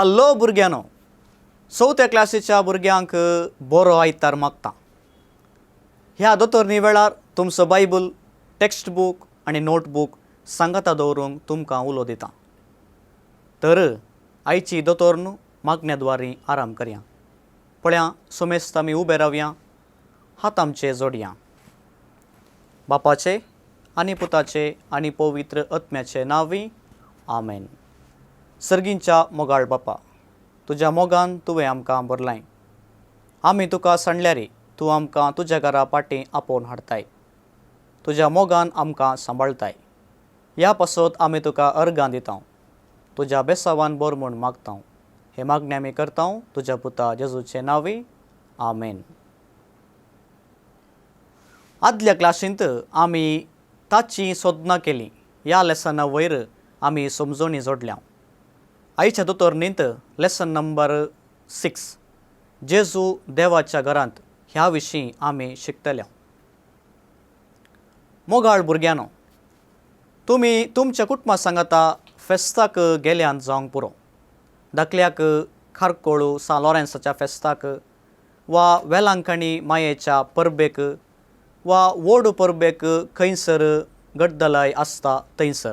हल्लो भुरग्यानो, चवथ्या क्लासीच्या भुरग्यांक बरो आयतार मागता. ह्या दोतोरनी वेळार तुमचो बायबल, टेक्स्ट बूक आनी नोटबूक सांगाता दवरूंक तुमकां उलो दिता. तर आयची दोतोर न्हू मागण्याद्वारी आराम करया. पळया, सुमेस्त आमी उबे रावया, हात आमचे जोडया. बापाचे आनी पुताचे आनी पवित्र आत्म्याचे नांवी आमेन. सर्गींच्या मोगाळ बापा, तुज्या मोगान तुवें आमकां भरलाय. आमी तुका सांडल्यारी तूं आमकां तुज्या घरा पाटी आपोवन हाडताय. तुज्या मोगान आमकां सांबाळताय. ह्या पासत आमी तुका अर्गां दिता. तुज्या बेसावान बोर म्हूण मागता. हे मागणे आमी करता तुज्या पुता जेजूचे नांवी आमेन. आदल्या क्लासींत आमी ताची सोदना केली ह्या लेसना वयर आमी समजोणी जोडल्या. आयच्या दोतोरणींत लेसन नंबर 6 जेजू देवाच्या घरांत ह्या विशीं आमी शिकतल्या. मोगाळ भुरग्यानो, तुमी तुमच्या कुटुंबा सांगाता फेस्ताक गेल्यांत जावंक पुरो. धाकल्याक खारकोळू सा लॉरेन्साच्या फेस्ताक, वा वेलांकणी मायेच्या परबेक, वा व्हड परबेक खंयसर गड्डलाय आसता थंयसर.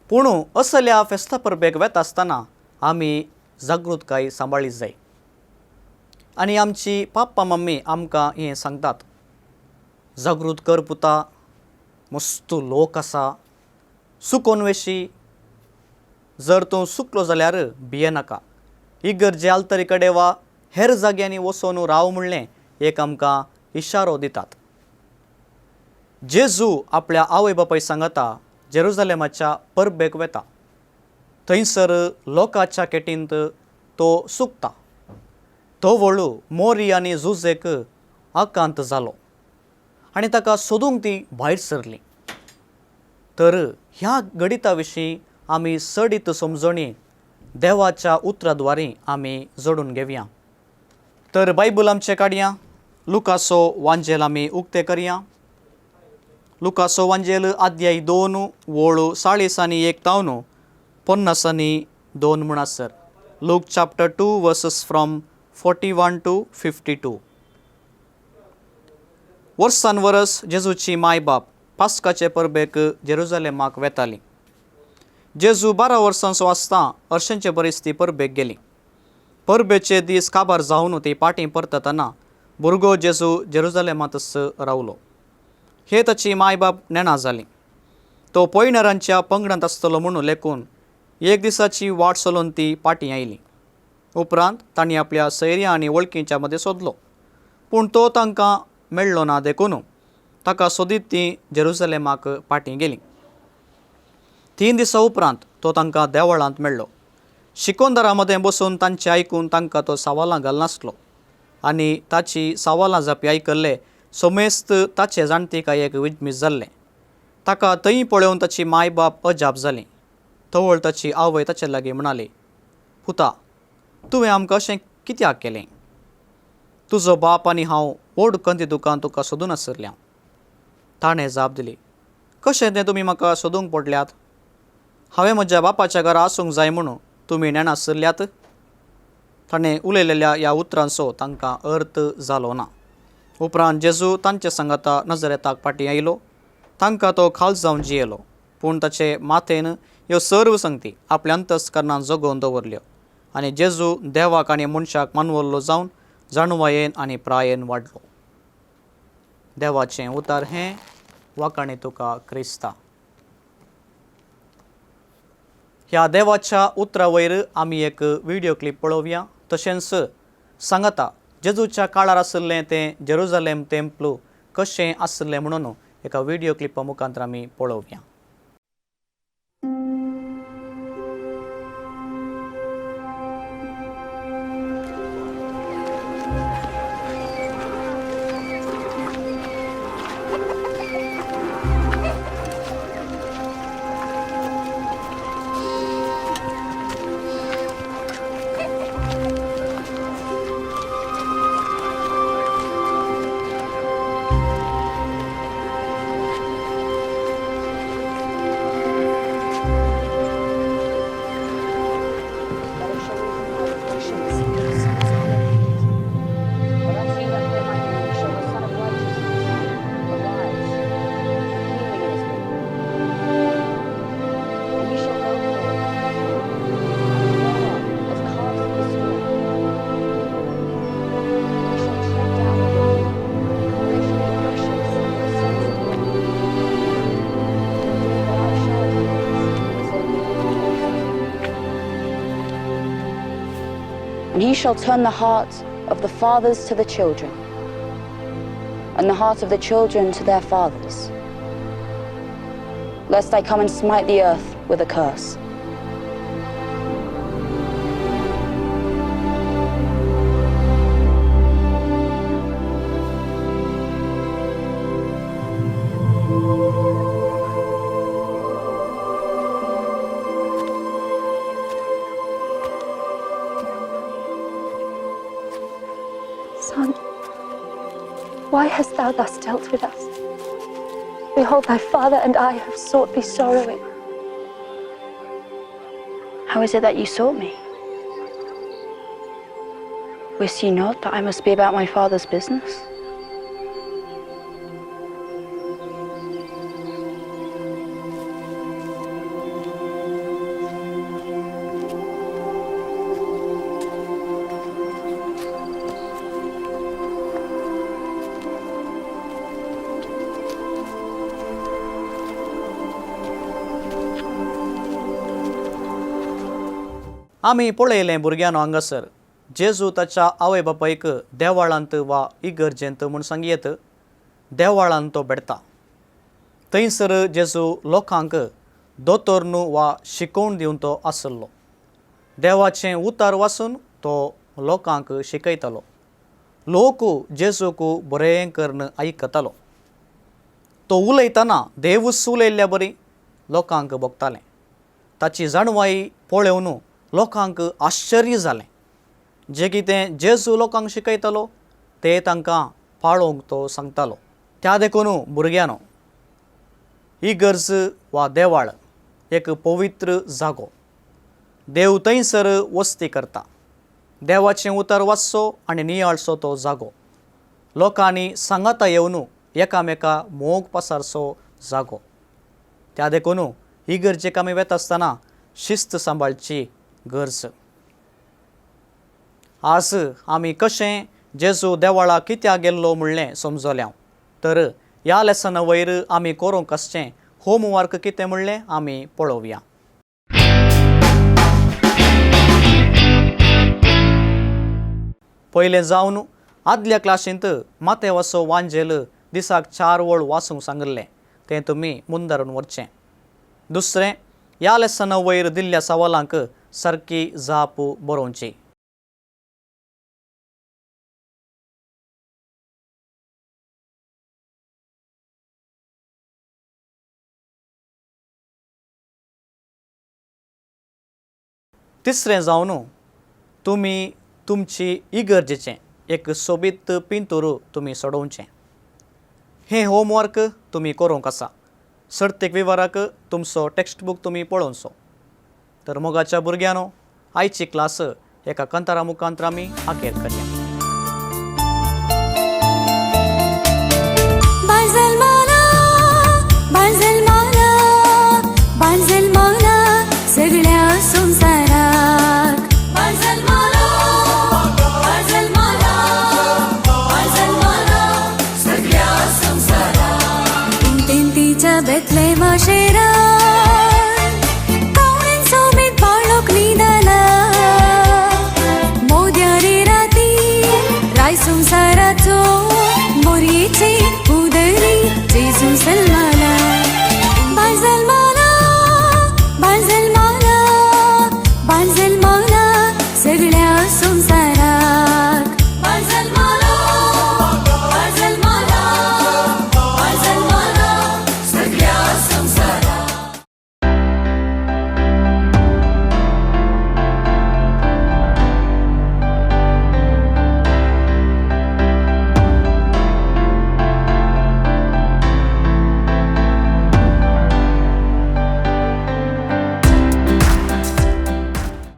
पूण असल्या फेस्ता परबेक वेता आसतना आमी जागृतकाय सांबाळली जाय. आनी आमची पाप्पा मम्मी आमकां हें सांगतात, जागृत कर पुता, मस्त लोक आसा, सुकोन वेशी. जर तूं सुकलो जाल्यार भियेनाका. इगर्जे आल्तरी कडेन वा हेर जाग्यांनी वचोन राव म्हणलें एक आमकां इशारो दितात. जेजू आपल्या आवय बापाय सांगता जेरुजालेमाच्या परबेक वेता. थंयसर लोकाच्या केटींत तो सुकता. धवळू मोरी आनी झुजेक आकांत जालो आनी ताका सोदूंक ती भायर सरली. तर ह्या गणिता विशीं आमी सडीत समजोणी देवाच्या उतराद्वारी आमी जोडून घेवया. तर बायबल आमचे काडया. लुकासो वांजेल आमी उक्ते करया. लुकासो वांजेल अध्याय 2 वळू 40 आनी 51 आनी 2 म्हणसर. Look chapter 2 versus from 41 to 52. वर्सान वरस जेजूची माय बाप पास्काचे परबेक जेरुजालेमाक वेताली. जेजू 12 वर्सांचो आसता अर्शेंचे बरीस ती परबेक गेली. परबेचे दीस काबार जावन ती पाटी परततना भुरगो जेजू जेरुजालेमांतच रावलो. हे ताची माय बाप नेणा जाली. तो पयणारांच्या पंगडांत आसतलो म्हणून लेकून एक दिसाची वाट चलोवन ती पाटी आयली. उपरांत तांणी आपल्या सैऱ्या आनी वळखीच्या मदें सोदलो, पूण तो तांकां मेळ्ळो ना देखून ताका सोदीत ती जेरुजालेमाक पाटी गेली. 3 दिसां उपरांत तो तांकां देवळांत मेळ्ळो. शिकोंदरां मदें बसून तांचें आयकून तांकां तो सवालां घालनासलो. आनी ताची सवालां जापी आयकल्ले सोमेस्त ताचे जाणटेकायेक विजमीत जाल्ले. ताका थंय पळोवन ताची माय बाप अजाप जाली. थवळ ताची आवय ताचे लागीं म्हणाली, पुता, तुवें आमकां अशें कित्याक केलें? तुजो बाप आनी हांव व्हड कंदितुकान तुका सोदून आसरल्या. ताणें जाप दिली, कशें तें तुमी म्हाका सोदूंक पडल्यात? हांवें म्हज्या बापाच्या घरा आसूंक जाय म्हणून तुमी नेणा आसरल्यात? ताणें उलयलेल्या ह्या उतरांचो तांकां अर्थ जालो ना. उपरांत जेजू तांचे सांगाता नजरेताक पाटी आयलो. तांकां तो खाल जावन जियेलो. पूण ताचे माथेन ह्यो सर्व संगती आपल्या अंतस्करणांत जगोवन दवरल्यो. आनी जेजू देवाक आनी मनशाक मानवल्लो जावन जाणवायेन आनी प्रायेन वाडलो. देवाचें उतार हें. वाकाणी तुका क्रिस्ता. ह्या देवाच्या उतरा वयर आमी एक व्हिडिओ क्लिप पळोवया. तशेंच सांगता जेजूच्या काळार आसलें तें जेरुजालेम टेंपल कशें आसलें म्हणून एका व्हिडिओ क्लिपा मुखांतर आमी पळोवया. he shall turn the hearts of the fathers to the children, and the hearts of the children to their fathers, lest I come and smite the earth with a curse. Son, why hast thou thus dealt with us? Behold, thy father and I have sought thee sorrowing. How is it that you sought me? Wist ye not that I must be about my father's business? आमी पळयलें भुरग्यानो हांगासर जेजू ताच्या आवय बापायक देवाळांत वा इगर्जेंत म्हूण सांगयेत देवाळांत तो बेडता. थंयसर जेजू लोकांक दोतोर न्हू वा शिकोवन दिवन तो आसलो. देवाचें उतार वाचून तो लोकांक शिकयतालो. लोक जेजूक बरें करून आयकतालो. तो उलयतना देवूच उलयल्ल्या बरी लोकांक भोगतालें. ताची जाणवाई पळोवन लोकांक आश्चर्य जालें. जें कितें जेजू लोकांक शिकयतालो तें तांकां पाळोवंक तो सांगतालो. त्या देखून भुरग्यानो, इगर्ज वा देवाळ एक पवित्र जागो. देव थंयसर वस्ती करता. देवाचें उतर वाचचो आनी नियाळचो तो जागो. लोकांनी सांगाता येवन एकामेका मोग पसारचो जागो. त्या देखून इगर्जेक आमी वेता आसतना शिस्त सांबाळची गरज. आज आमी कशें जेजू देवाळा कित्याक गेल्लो म्हणलें समजलें. तर ह्या लेसना वयर आमी करूंक आसचें होमवर्क कितें म्हणलें आमी पळोवया. पयलें जावन आदल्या क्लासींत मातेवाचो वांजेल दिसाक 4 वळ वाचूंक सांगलें तें तुमी मुंदारून व्हरचें. दुसरें, ह्या लेसना वयर दिल्ल्या सवालांक सारकी जाप बरोवची. तिसरें जावन तुमी तुमची इगर्जेचें एक सोबीत पिंतूर तुमी सोडोवचें. हें होमवर्क तुमी करूंक आसा. सर्तीक विवराक तुमचो टेक्स्ट बूक तुमी पळोवचो. तर मोगाच्या भुरग्यानो, आयची क्लास एका कंतारा मुखांतर आमी आखेर करया. सगळ्या संसाराक सगळ्या संसाराक इंतेंतीच्या बेतलेमा शेरान कावळेन सोबीत बाळोक न्हिदला. मोद्या रे राती राय संसाराचो मोरयेचे